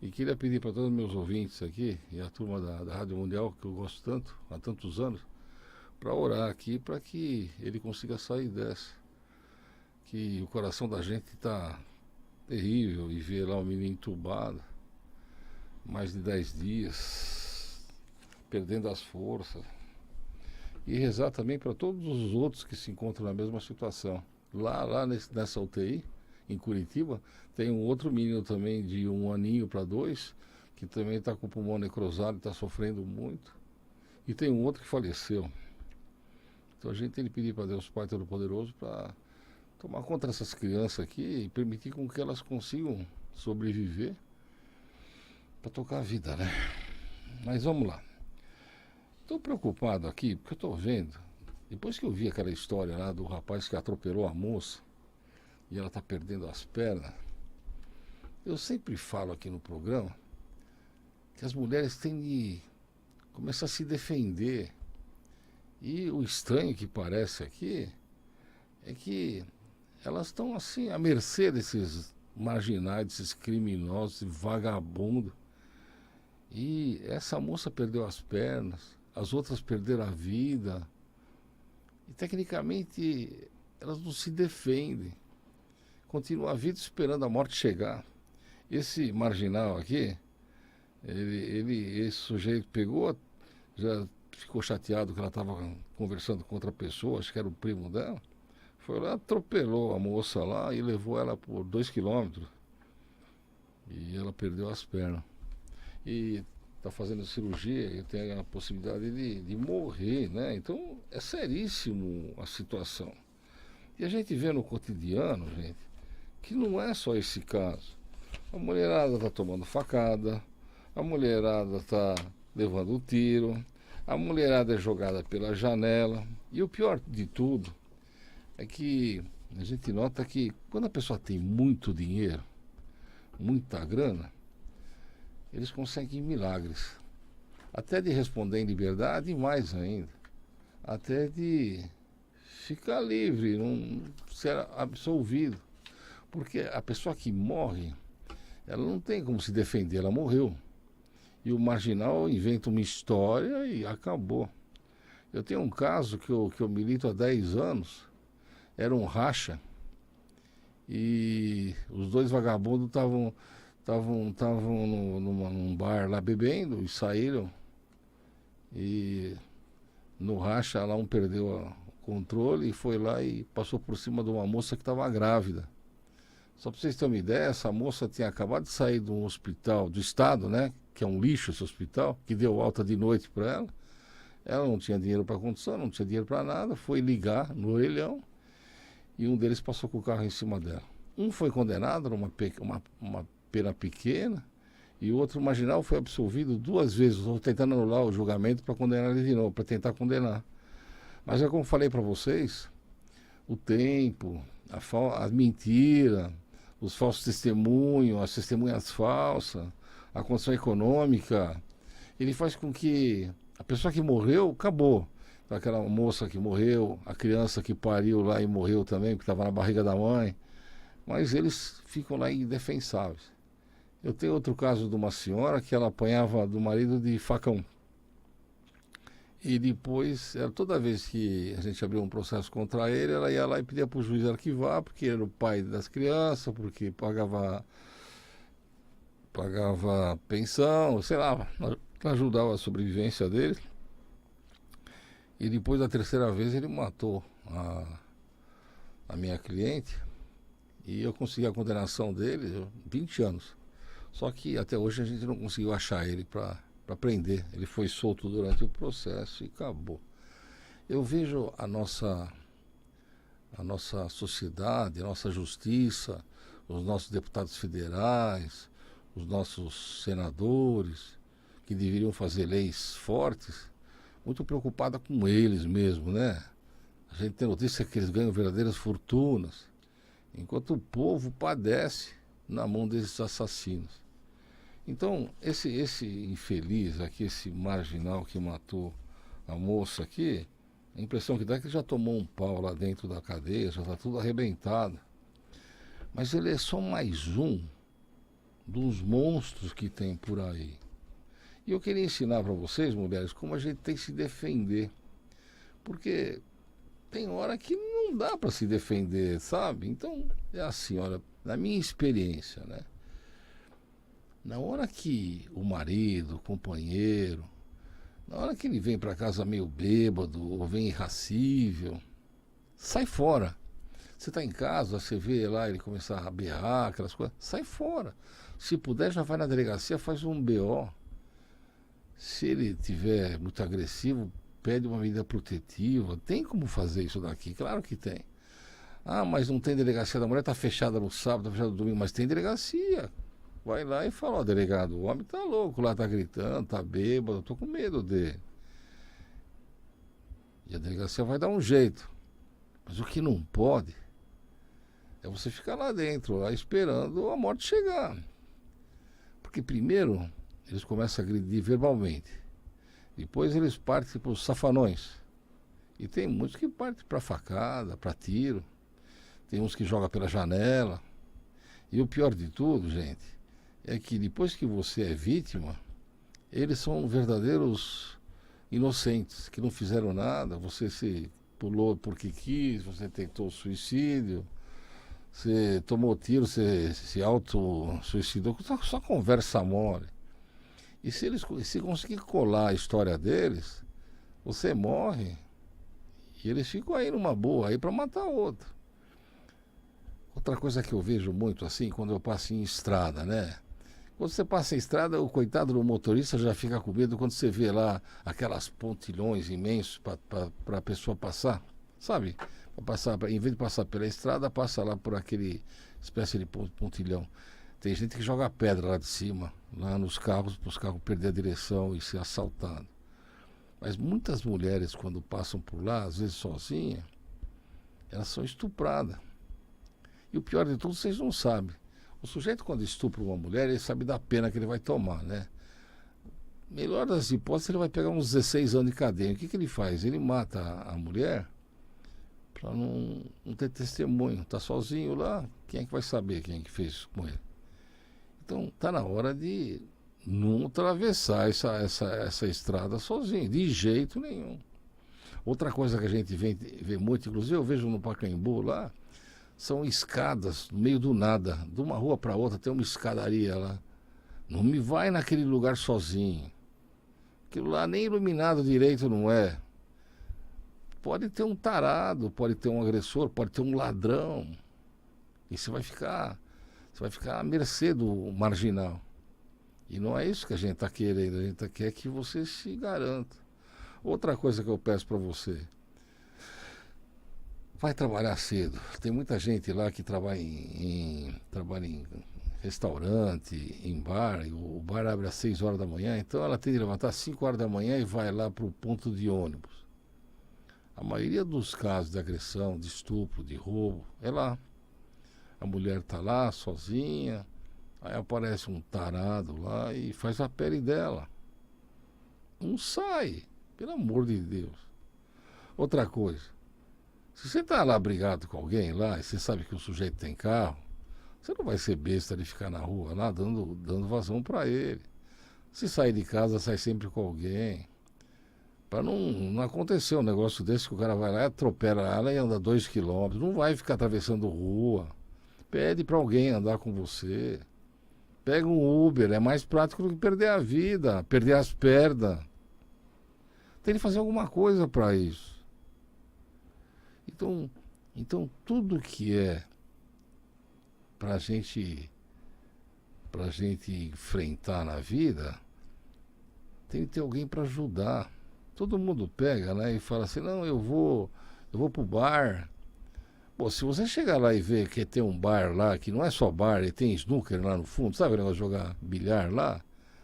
E queria pedir para todos os meus ouvintes aqui, e a turma da Rádio Mundial, que eu gosto tanto, há tantos anos, para orar aqui para que ele consiga sair dessa. Que o coração da gente está terrível e ver lá o menino entubado, mais de 10 dias, perdendo as forças. E rezar também para todos os outros que se encontram na mesma situação. Nessa UTI, em Curitiba, tem um outro menino também de 1 aninho para 2, que também está com o pulmão necrosado e está sofrendo muito. E tem um outro que faleceu. Então a gente tem que pedir para Deus Pai Todo-Poderoso para tomar conta dessas crianças aqui e permitir com que elas consigam sobreviver para tocar a vida, né? Mas vamos lá. Estou preocupado aqui porque eu estou vendo, depois que eu vi aquela história lá do rapaz que atropelou a moça e ela está perdendo as pernas, eu sempre falo aqui no programa que as mulheres têm de começar a se defender. E o estranho que parece aqui é que elas estão assim à mercê desses marginais, desses criminosos, vagabundos. E essa moça perdeu as pernas, as outras perderam a vida. E tecnicamente elas não se defendem. Continua a vida esperando a morte chegar. Esse marginal aqui, esse sujeito pegou, já ficou chateado que ela estava conversando com outra pessoa, acho que era o primo dela. Foi lá, atropelou a moça lá e levou ela por 2 quilômetros. E ela perdeu as pernas. E está fazendo cirurgia e tem a possibilidade de morrer, né? Então é seríssimo a situação. E a gente vê no cotidiano, gente, que não é só esse caso. A mulherada está tomando facada, a mulherada está levando um tiro, a mulherada é jogada pela janela. E o pior de tudo é que a gente nota que quando a pessoa tem muito dinheiro, muita grana, eles conseguem milagres. Até de responder em liberdade e mais ainda. Até de ficar livre, não ser absolvido. Porque a pessoa que morre, ela não tem como se defender, ela morreu. E o marginal inventa uma história e acabou. Eu tenho um caso que eu milito há 10 anos, era um racha, e os dois vagabundos estavam num bar lá bebendo e saíram. E no racha lá um perdeu o controle e foi lá e passou por cima de uma moça que estava grávida. Só para vocês terem uma ideia, essa moça tinha acabado de sair de um hospital do estado, né? Que é um lixo esse hospital, que deu alta de noite para ela. Ela não tinha dinheiro para condução, não tinha dinheiro para nada, foi ligar no orelhão e um deles passou com o carro em cima dela. Um foi condenado numa uma pena pequena e o outro marginal foi absolvido 2 vezes. Estou tentando anular o julgamento para condenar ele de novo, para tentar condenar. Mas é como falei para vocês, o tempo, a mentira, os falsos testemunhos, as testemunhas falsas, a condição econômica, ele faz com que a pessoa que morreu, acabou. Aquela moça que morreu, a criança que pariu lá e morreu também, porque estava na barriga da mãe. Mas eles ficam lá indefensáveis. Eu tenho outro caso de uma senhora que ela apanhava do marido de facão. E depois, toda vez que a gente abriu um processo contra ele, ela ia lá e pedia para o juiz arquivar, porque era o pai das crianças, porque pagava pensão, sei lá, ajudava a sobrevivência dele. E depois da terceira vez ele matou a minha cliente e eu consegui a condenação dele, 20 anos. Só que até hoje a gente não conseguiu achar ele para prender. Ele foi solto durante o processo e acabou. Eu vejo a nossa sociedade, a nossa justiça, os nossos deputados federais, os nossos senadores, que deveriam fazer leis fortes, muito preocupada com eles mesmo, né? A gente tem notícia que eles ganham verdadeiras fortunas, enquanto o povo padece na mão desses assassinos. Então, esse infeliz aqui, esse marginal que matou a moça aqui, a impressão que dá é que ele já tomou um pau lá dentro da cadeia, já está tudo arrebentado. Mas ele é só mais um dos monstros que tem por aí. E eu queria ensinar para vocês, mulheres, como a gente tem que se defender. Porque tem hora que não dá para se defender, sabe? Então, é assim, olha, na minha experiência, né? Na hora que o marido, o companheiro, na hora que ele vem para casa meio bêbado ou vem irracível, sai fora. Você está em casa, você vê lá ele começar a berrar, aquelas coisas, sai fora. Se puder, já vai na delegacia, faz um BO. Se ele tiver muito agressivo, pede uma medida protetiva. Tem como fazer isso daqui? Claro que tem. Ah, mas não tem delegacia da mulher, está fechada no sábado, está fechada no domingo, mas tem delegacia. Vai lá e fala, ó, delegado, o homem tá louco lá, tá gritando, tá bêbado, eu tô com medo dele. E a delegacia vai dar um jeito. Mas o que não pode é você ficar lá dentro, lá esperando a morte chegar. Porque primeiro eles começam a agredir verbalmente. Depois eles partem para os safanões. E tem muitos que partem para facada, para tiro. Tem uns que jogam pela janela. E o pior de tudo, gente, é que depois que você é vítima, eles são verdadeiros inocentes, que não fizeram nada. Você se pulou porque quis, você tentou suicídio, você tomou tiro, você se auto-suicidou, só conversa mole. E se conseguir colar a história deles, você morre e eles ficam aí numa boa, aí para matar outro. Outra coisa que eu vejo muito assim, quando eu passo em estrada, né? Quando você passa em estrada, o coitado do motorista já fica com medo quando você vê lá aquelas pontilhões imensos para a pessoa passar, sabe? Em vez de passar pela estrada, passa lá por aquele espécie de pontilhão. Tem gente que joga pedra lá de cima, lá nos carros, para os carros perder a direção e ser assaltados. Mas muitas mulheres, quando passam por lá, às vezes sozinhas, elas são estupradas. E o pior de tudo, vocês não sabem. O sujeito, quando estupra uma mulher, ele sabe da pena que ele vai tomar, né? Melhor das hipóteses, ele vai pegar uns 16 anos de cadeia. O que ele faz? Ele mata a mulher para não ter testemunho. Está sozinho lá, quem é que vai saber quem é que fez isso com ele? Então, está na hora de não atravessar essa estrada sozinho, de jeito nenhum. Outra coisa que a gente vê muito, inclusive eu vejo no Pacaembu lá, são escadas no meio do nada, de uma rua para outra tem uma escadaria lá. Não me vai naquele lugar sozinho. Aquilo lá nem iluminado direito não é. Pode ter um tarado, pode ter um agressor, pode ter um ladrão. E você vai ficar à mercê do marginal. E não é isso que a gente está querendo, a gente quer que você se garanta. Outra coisa que eu peço para você, vai trabalhar cedo. Tem muita gente lá que trabalha em restaurante, em bar. O bar abre às 6 horas da manhã, então ela tem que levantar às 5 horas da manhã e vai lá para o ponto de ônibus. A maioria dos casos de agressão, de estupro, de roubo, é lá. A mulher está lá sozinha, aí aparece um tarado lá e faz a pele dela. Não sai, pelo amor de Deus. Outra coisa, se você está lá brigado com alguém lá e você sabe que o sujeito tem carro, você não vai ser besta de ficar na rua lá dando vazão para ele. Se sair de casa, sai sempre com alguém. Para não acontecer um negócio desse que o cara vai lá, atropela ela e anda 2 quilômetros. Não vai ficar atravessando rua. Pede para alguém andar com você. Pega um Uber, é mais prático do que perder a vida, perder as pernas. Tem que fazer alguma coisa para isso. Então tudo que é para gente enfrentar na vida, tem que ter alguém para ajudar. Todo mundo pega, né, e fala assim, não, eu vou pro bar. Pô, se você chegar lá e ver que tem um bar lá, que não é só bar, e tem snooker lá no fundo, sabe o negócio de jogar bilhar lá?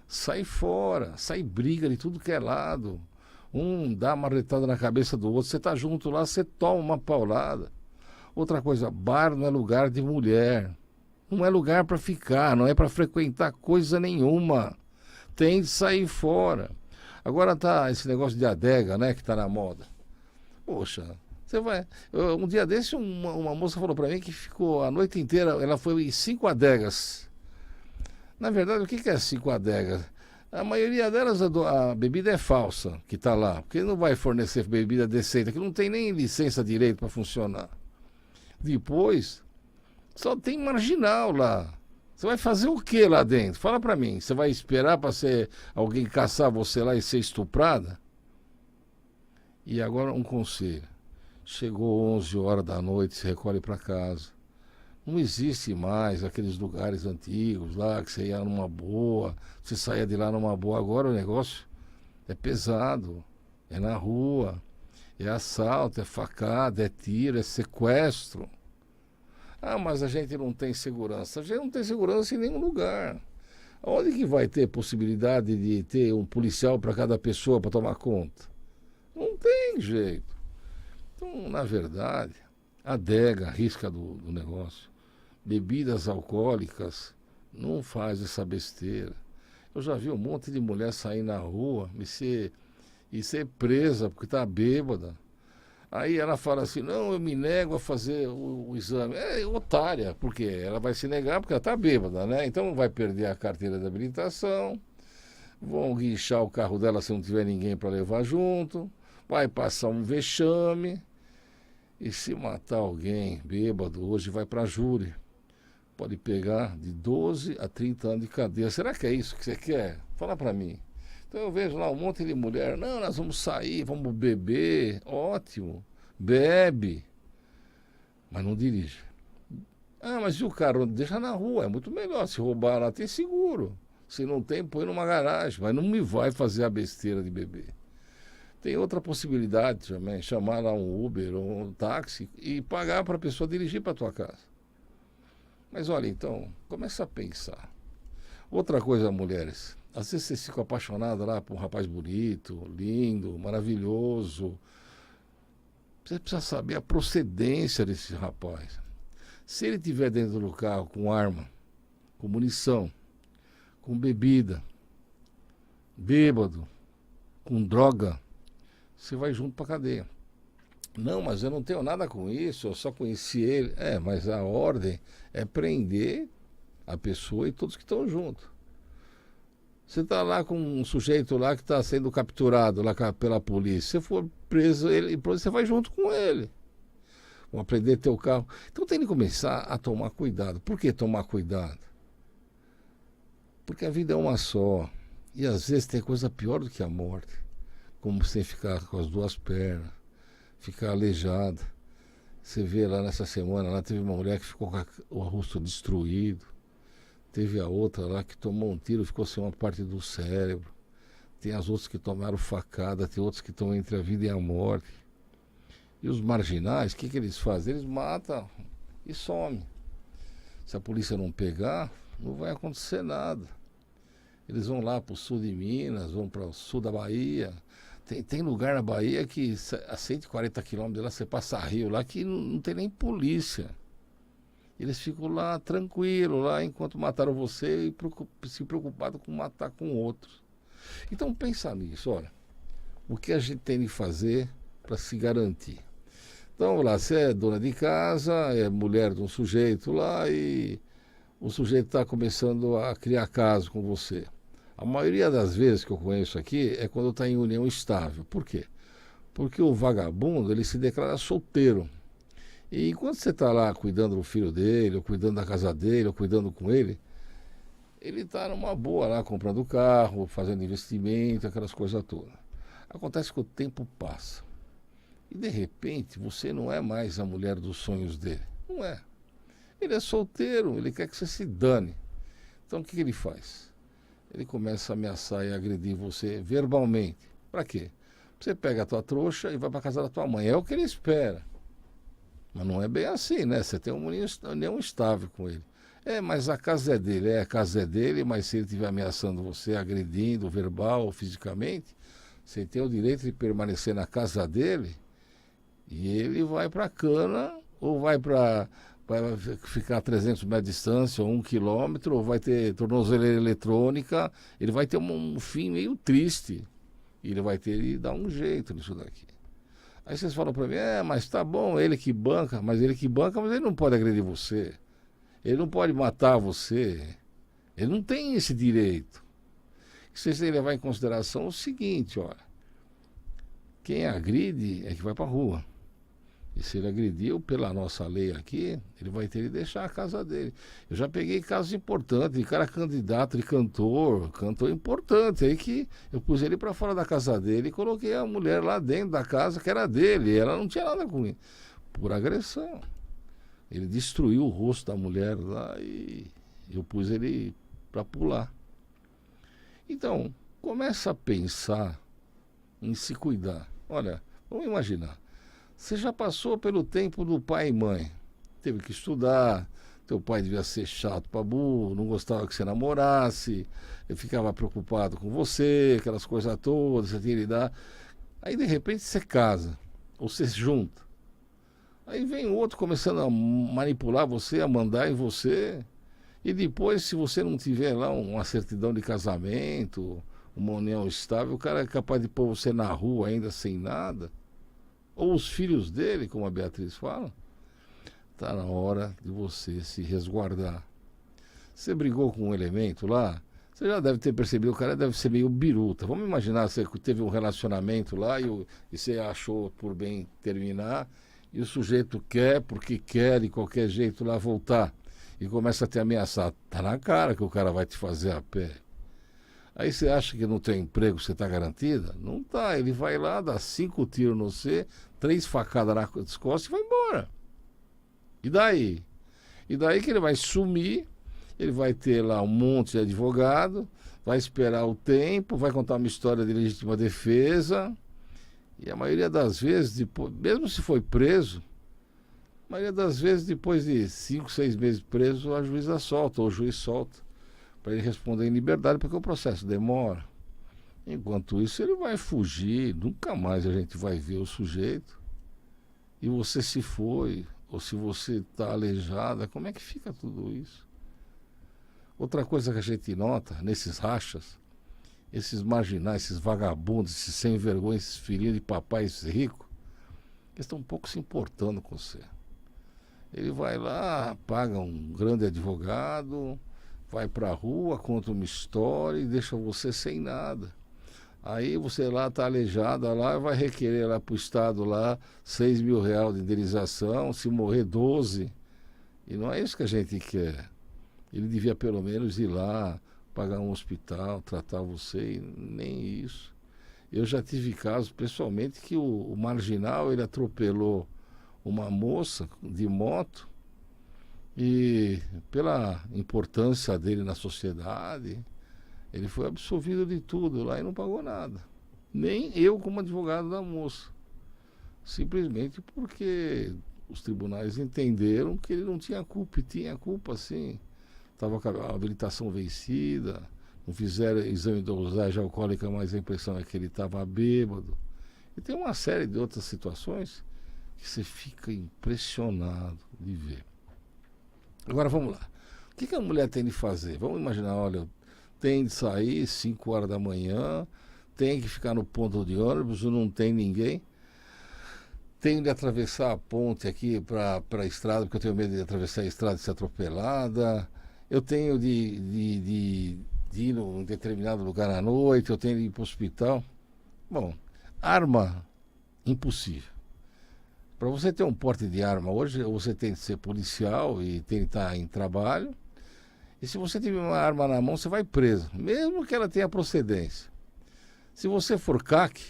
Sai fora, sai briga de tudo que é lado. Um dá uma marretada na cabeça do outro, você tá junto lá, você toma uma paulada. Outra coisa, bar não é lugar de mulher. Não é lugar para ficar, não é para frequentar coisa nenhuma. Tem de sair fora. Agora tá esse negócio de adega, né, que tá na moda. Poxa, você vai... Um dia desse uma moça falou para mim que ficou a noite inteira, ela foi em 5 adegas Na verdade, o que que é 5 adegas? A maioria delas, a bebida é falsa que está lá, porque não vai fornecer bebida decente, que não tem nem licença direito para funcionar. Depois, só tem marginal lá. Você vai fazer o que lá dentro? Fala para mim. Você vai esperar para ser alguém caçar você lá e ser estuprada? E agora um conselho. Chegou 11 horas da noite, se recolhe para casa. Não existe mais aqueles lugares antigos lá que você ia numa boa, você saía de lá numa boa. Agora o negócio é pesado, é na rua, é assalto, é facada, é tiro, é sequestro. Ah, mas a gente não tem segurança. A gente não tem segurança em nenhum lugar. Onde que vai ter possibilidade de ter um policial para cada pessoa para tomar conta? Não tem jeito. Então, na verdade, adega, a risca do negócio. Bebidas alcoólicas, não faz essa besteira. Eu já vi um monte de mulher sair na rua e ser presa porque está bêbada. Aí ela fala assim, não, eu me nego a fazer o exame. É otária, porque ela vai se negar porque ela está bêbada, né? Então vai perder a carteira de habilitação, vão guinchar o carro dela se não tiver ninguém para levar junto, vai passar um vexame, e se matar alguém bêbado hoje vai para júri. Pode pegar de 12 a 30 anos de cadeia. Será que é isso que você quer? Fala para mim. Então eu vejo lá um monte de mulher, não, nós vamos sair, vamos beber, ótimo, bebe, mas não dirige. Ah, mas e o carro? Deixa na rua, é muito melhor, se roubar lá tem seguro. Se não tem, põe numa garagem, mas não me vai fazer a besteira de beber. Tem outra possibilidade também, chamar lá um Uber ou um táxi e pagar para a pessoa dirigir para a tua casa. Mas olha, então, começa a pensar. Outra coisa, mulheres, às vezes vocês ficam apaixonadas lá por um rapaz bonito, lindo, maravilhoso. Você precisa saber a procedência desse rapaz. Se ele estiver dentro do carro com arma, com munição, com bebida, bêbado, com droga, você vai junto para a cadeia. Não, mas eu não tenho nada com isso, eu só conheci ele. É, mas a ordem é prender a pessoa e todos que estão juntos. Você está lá com um sujeito lá que está sendo capturado lá pela polícia. Se for preso, você vai junto com ele. Vão aprender teu carro. Então tem que começar a tomar cuidado. Por que tomar cuidado? Porque a vida é uma só. E às vezes tem coisa pior do que a morte. Como você ficar com as duas pernas, ficar aleijada. Você vê lá nessa semana, lá teve uma mulher que ficou com o rosto destruído. Teve a outra lá que tomou um tiro, ficou sem uma parte do cérebro. Tem as outras que tomaram facada, tem outros que estão entre a vida e a morte. E os marginais, o que eles fazem? Eles matam e somem. Se a polícia não pegar, não vai acontecer nada. Eles vão lá para o sul de Minas, vão para o sul da Bahia. Tem lugar na Bahia que a 140 quilômetros lá você passa rio lá que não tem nem polícia. Eles ficam lá tranquilos, lá enquanto mataram você e se preocupados com matar com outros. Então pensa nisso, olha, o que a gente tem de fazer para se garantir. Então lá, você é dona de casa, é mulher de um sujeito lá e o sujeito está começando a criar caso com você. A maioria das vezes que eu conheço aqui é quando está em união estável. Por quê? Porque o vagabundo ele se declara solteiro. E enquanto você está lá cuidando do filho dele, ou cuidando da casa dele, ou cuidando com ele está numa boa lá, comprando carro, fazendo investimento, aquelas coisas todas. Acontece que o tempo passa. E de repente você não é mais a mulher dos sonhos dele. Não é. Ele é solteiro, ele quer que você se dane. Então o que ele faz? Ele começa a ameaçar e agredir você verbalmente. Para quê? Você pega a tua trouxa e vai para casa da tua mãe. É o que ele espera. Mas não é bem assim, né? Você tem uma união estável com ele. É, mas a casa é dele. É, a casa é dele, mas se ele estiver ameaçando você, agredindo, verbal ou fisicamente, você tem o direito de permanecer na casa dele e ele vai para a cana ou vai ficar a 300 metros de distância ou 1 quilômetro, ou vai ter tornozeleira eletrônica. Ele vai ter um fim meio triste. E ele vai ter de dar um jeito nisso daqui. Aí vocês falam para mim, mas tá bom, ele que banca, mas ele não pode agredir você. Ele não pode matar você. Ele não tem esse direito. Vocês têm que levar em consideração o seguinte, olha. Quem agride é que vai para a rua. E se ele agrediu, pela nossa lei aqui, ele vai ter que deixar a casa dele. Eu já peguei casos importantes, de cara candidato, de cantor importante, aí que eu pus ele para fora da casa dele e coloquei a mulher lá dentro da casa que era dele, e ela não tinha nada com ele, por agressão. Ele destruiu o rosto da mulher lá e eu pus ele para pular. Então, começa a pensar em se cuidar. Olha, vamos imaginar. Você já passou pelo tempo do pai e mãe. Teve que estudar, teu pai devia ser chato pra burro, não gostava que você namorasse, ele ficava preocupado com você, aquelas coisas todas, você tinha que lidar. Aí de repente você casa, ou você se junta. Aí vem o outro começando a manipular você, a mandar em você. E depois, se você não tiver lá uma certidão de casamento, uma união estável, o cara é capaz de pôr você na rua ainda sem nada. Ou os filhos dele, como a Beatriz fala. Está na hora de você se resguardar. Você brigou com um elemento lá, você já deve ter percebido, o cara deve ser meio biruta. Vamos imaginar, você teve um relacionamento lá e você achou por bem terminar, e o sujeito quer, porque quer de qualquer jeito lá voltar, e começa a te ameaçar. Tá na cara que o cara vai te fazer a pé. Aí você acha que no teu emprego você está garantida? Não tá, ele vai lá, dá 5 tiros no você, 3 facadas nas costas e vai embora. E daí? E daí que ele vai sumir, ele vai ter lá um monte de advogado, vai esperar o tempo, vai contar uma história de legítima defesa, e a maioria das vezes, depois, mesmo se foi preso, a maioria das vezes depois de 5, 6 meses preso, a juíza solta, ou o juiz solta, para ele responder em liberdade, porque o processo demora. Enquanto isso, ele vai fugir, nunca mais a gente vai ver o sujeito. E você se foi, ou se você está aleijada, como é que fica tudo isso? Outra coisa que a gente nota nesses rachas, esses marginais, esses vagabundos, esses sem vergonha, esses filhinhos de papais ricos, eles estão um pouco se importando com você. Ele vai lá, paga um grande advogado, vai para a rua, conta uma história e deixa você sem nada. Aí você lá está aleijada lá, vai requerer lá para o Estado lá R$ 6.000 de indenização, se morrer 12. E não é isso que a gente quer. Ele devia pelo menos ir lá, pagar um hospital, tratar você, e nem isso. Eu já tive casos, pessoalmente, que o marginal, ele atropelou uma moça de moto, e pela importância dele na sociedade, ele foi absolvido de tudo lá e não pagou nada. Nem eu como advogado da moça. Simplesmente porque os tribunais entenderam que ele não tinha culpa, e tinha culpa sim. Estava com a habilitação vencida, não fizeram exame de dosagem alcoólica, mas a impressão é que ele estava bêbado. E tem uma série de outras situações que você fica impressionado de ver. Agora vamos lá. O que a mulher tem de fazer? Vamos imaginar, olha, tem de sair 5 horas da manhã, tem que ficar no ponto de ônibus, não tem ninguém. Tenho de atravessar a ponte aqui para a estrada, porque eu tenho medo de atravessar a estrada e ser atropelada. Eu tenho de ir num determinado lugar à noite, eu tenho de ir para o hospital. Bom, arma, impossível. Para você ter um porte de arma hoje, você tem que ser policial e tem que estar em trabalho. E se você tiver uma arma na mão, você vai preso, mesmo que ela tenha procedência. Se você for CAC,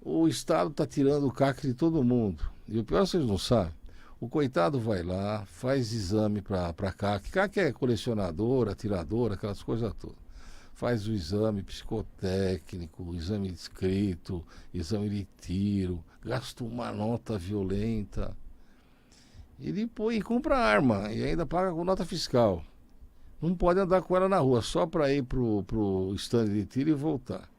o Estado está tirando o CAC de todo mundo. E o pior, vocês não sabem. O coitado vai lá, faz exame para CAC. CAC é colecionador, atirador, aquelas coisas todas. Faz o exame psicotécnico, exame escrito, exame de tiro, gasta uma nota violenta. E depois compra arma e ainda paga com nota fiscal. Não pode andar com ela na rua, só para ir pro estande de tiro e voltar.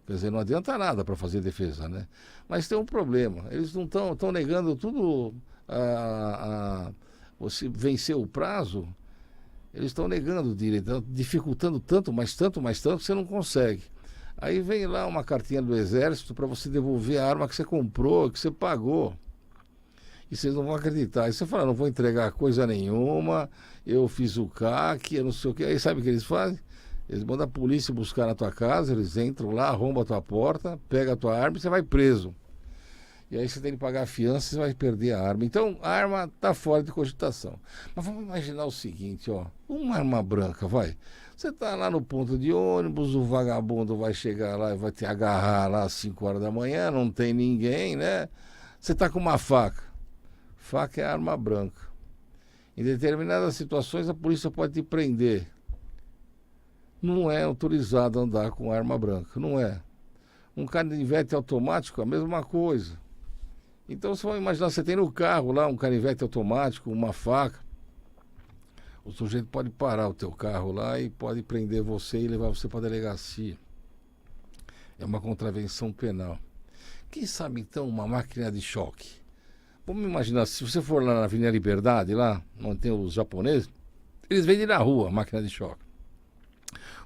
Quer dizer, não adianta nada para fazer defesa, né? Mas tem um problema, eles não estão negando tudo, você vencer o prazo, eles estão negando o direito, dificultando tanto, mas tanto, que você não consegue. Aí vem lá uma cartinha do Exército para você devolver a arma que você comprou, que você pagou. E vocês não vão acreditar. Aí você fala, não vou entregar coisa nenhuma, eu fiz o CAC, eu não sei o que. Aí sabe o que eles fazem? Eles mandam a polícia buscar na tua casa, eles entram lá, arrombam a tua porta, pegam a tua arma e você vai preso. E aí você tem que pagar a fiança, você vai perder a arma. Então a arma está fora de cogitação. Mas vamos imaginar o seguinte, ó, uma arma branca, vai. Você está lá no ponto de ônibus, o vagabundo vai chegar lá e vai te agarrar lá às 5 horas da manhã, não tem ninguém, né? Você está com uma faca. Faca é arma branca. Em determinadas situações a polícia pode te prender. Não é autorizado andar com arma branca, não é. Um canivete automático, a mesma coisa. Então você vai imaginar, você tem no carro lá um canivete automático, uma faca. O sujeito pode parar o teu carro lá e pode prender você e levar você para a delegacia. É uma contravenção penal. Quem sabe então uma máquina de choque? Vamos imaginar, se você for lá na Avenida Liberdade, lá onde tem os japoneses, eles vendem na rua a máquina de choque.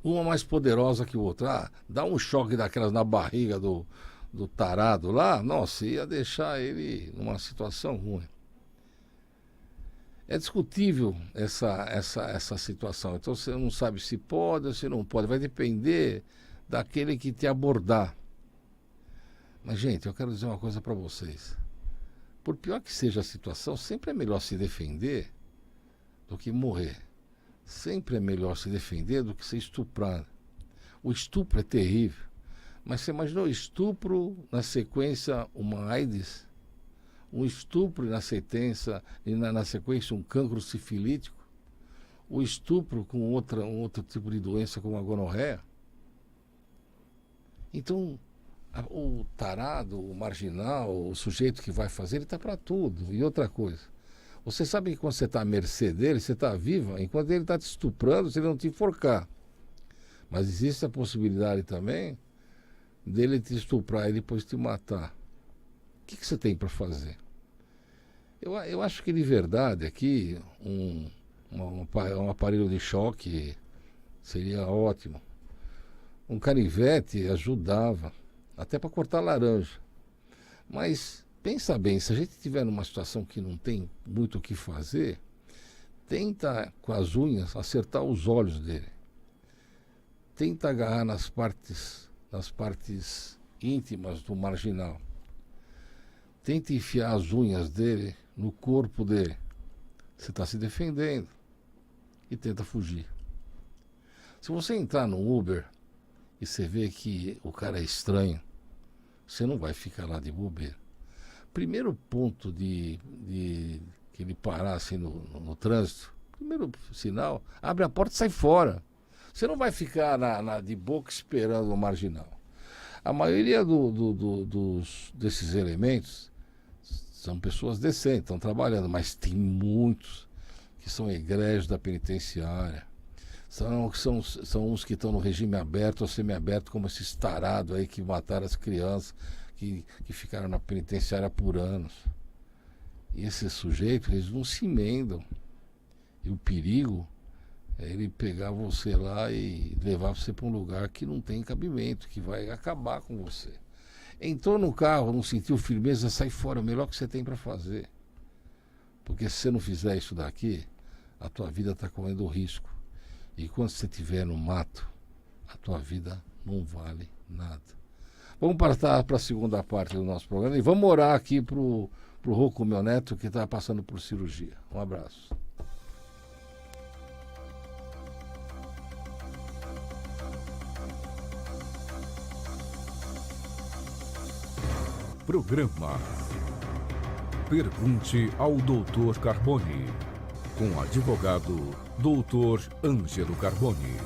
Uma mais poderosa que outra. Ah, dá um choque daquelas na barriga do tarado lá, nossa, ia deixar ele numa situação ruim. É discutível essa situação. Então você não sabe se pode ou se não pode. Vai depender daquele que te abordar. Mas, gente, eu quero dizer uma coisa para vocês. Por pior que seja a situação, sempre é melhor se defender do que morrer. Sempre é melhor se defender do que ser estuprado. O estupro é terrível. Mas você imaginou estupro, na sequência, uma AIDS? Um estupro na sequência um cancro sifilítico? O estupro com um outro tipo de doença como a gonorreia? Então, o tarado, o marginal, o sujeito que vai fazer, ele está para tudo. E outra coisa, você sabe que quando você está à mercê dele, você está viva, enquanto ele está te estuprando, se ele não te enforcar. Mas existe a possibilidade também dele te estuprar e depois te matar. O que você tem para fazer? Eu acho que de verdade aqui um aparelho de choque seria ótimo. Um canivete ajudava, até para cortar laranja. Mas pensa bem, se a gente estiver numa situação que não tem muito o que fazer, tenta com as unhas acertar os olhos dele. Tenta agarrar nas partes íntimas do marginal. Tenta enfiar as unhas dele no corpo dele. Você está se defendendo e tenta fugir. Se você entrar no Uber e você vê que o cara é estranho, você não vai ficar lá de bobeira. Primeiro ponto de que ele parar assim no trânsito, primeiro sinal, abre a porta e sai fora. Você não vai ficar de boca esperando o marginal. A maioria desses elementos são pessoas decentes, estão trabalhando, mas tem muitos que são egrégos da penitenciária. São uns que estão no regime aberto ou semiaberto, como esses tarados aí que mataram as crianças, que ficaram na penitenciária por anos. E esses sujeitos, eles não se emendam. E o perigo é ele pegar você lá e levar você para um lugar que não tem cabimento, que vai acabar com você. Entrou no carro, não sentiu firmeza, sai fora, é o melhor que você tem para fazer. Porque se você não fizer isso daqui, a tua vida está correndo risco. E quando você estiver no mato, a tua vida não vale nada. Vamos passar para a segunda parte do nosso programa e vamos orar aqui para o Rocco, meu neto, que está passando por cirurgia. Um abraço. Programa Pergunte ao Dr. Carboni, com o advogado Dr. Ângelo Carboni.